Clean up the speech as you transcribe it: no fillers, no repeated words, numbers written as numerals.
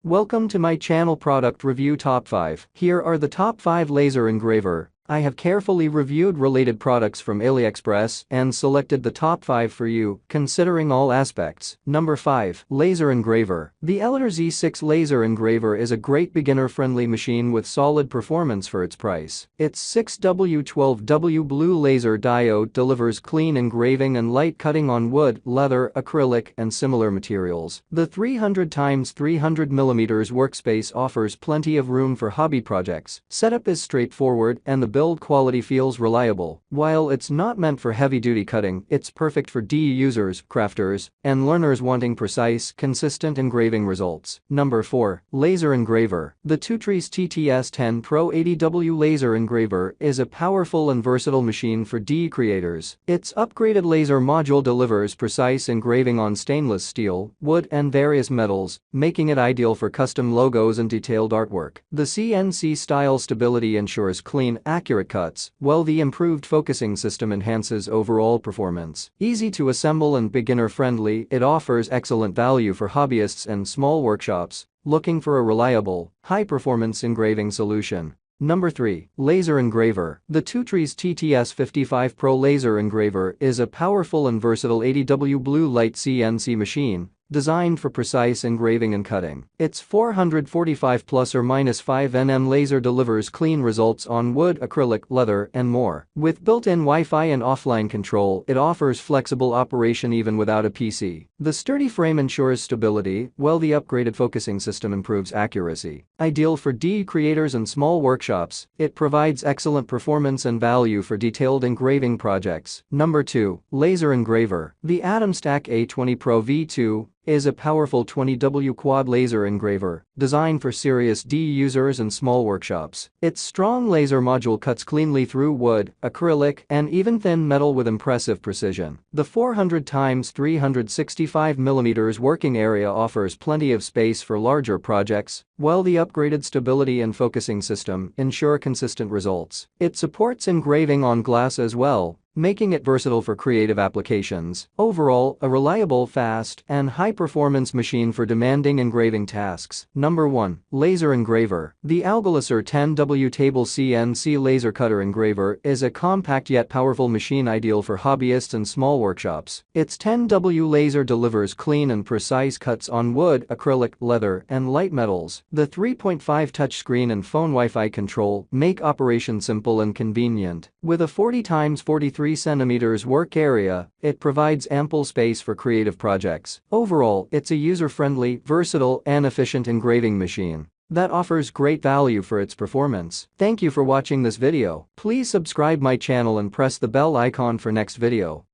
Welcome to my channel product review top 5. Here are the top 5 laser engraver. I have carefully reviewed related products from AliExpress and selected the top 5 for you, considering all aspects. Number 5. Laser Engraver. The Laser Z6 Laser Engraver is a great beginner-friendly machine with solid performance for its price. Its 6W12W blue laser diode delivers clean engraving and light cutting on wood, leather, acrylic, and similar materials. The 300x300mm workspace offers plenty of room for hobby projects. Setup is straightforward and the build quality feels reliable. While it's not meant for heavy-duty cutting, it's perfect for DE users, crafters, and learners wanting precise, consistent engraving results. Number 4. Laser Engraver. The Tutre's TTS10 Pro 80W Laser Engraver is a powerful and versatile machine for DE creators. Its upgraded laser module delivers precise engraving on stainless steel, wood, and various metals, making it ideal for custom logos and detailed artwork. The CNC style stability ensures clean, accurate cuts, while the improved focusing system enhances overall performance. Easy to assemble and beginner-friendly, it offers excellent value for hobbyists and small workshops looking for a reliable, high-performance engraving solution. Number 3. Laser Engraver. The Tutre's TTS55 Pro Laser Engraver is a powerful and versatile 80W blue light CNC machine designed for precise engraving and cutting. Its 445 ± 5 nm laser delivers clean results on wood, acrylic, leather, and more. With built-in Wi-Fi and offline control, it offers flexible operation even without a PC. The sturdy frame ensures stability, while the upgraded focusing system improves accuracy. Ideal for DE creators and small workshops, it provides excellent performance and value for detailed engraving projects. Number 2. Laser Engraver. The AtomStack A20 Pro V2 is a powerful 20W quad laser engraver designed for serious DE users and small workshops. Its strong laser module cuts cleanly through wood, acrylic, and even thin metal with impressive precision. The 400x365mm working area offers plenty of space for larger projects, while the upgraded stability and focusing system ensure consistent results. It supports engraving on glass as well, making it versatile for creative applications. Overall, a reliable, fast, and high-performance machine for demanding engraving tasks. Number 1. Laser Engraver. The Laser 10W Table CNC Laser Cutter Engraver is a compact yet powerful machine ideal for hobbyists and small workshops. Its 10W laser delivers clean and precise cuts on wood, acrylic, leather, and light metals. The 3.5 touchscreen and phone Wi-Fi control make operation simple and convenient. With a 40x43 cm work area, it provides ample space for creative projects. Overall, it's a user-friendly, versatile, and efficient engraving machine that offers great value for its performance. Thank you for watching this video. Please subscribe my channel and press the bell icon for next video.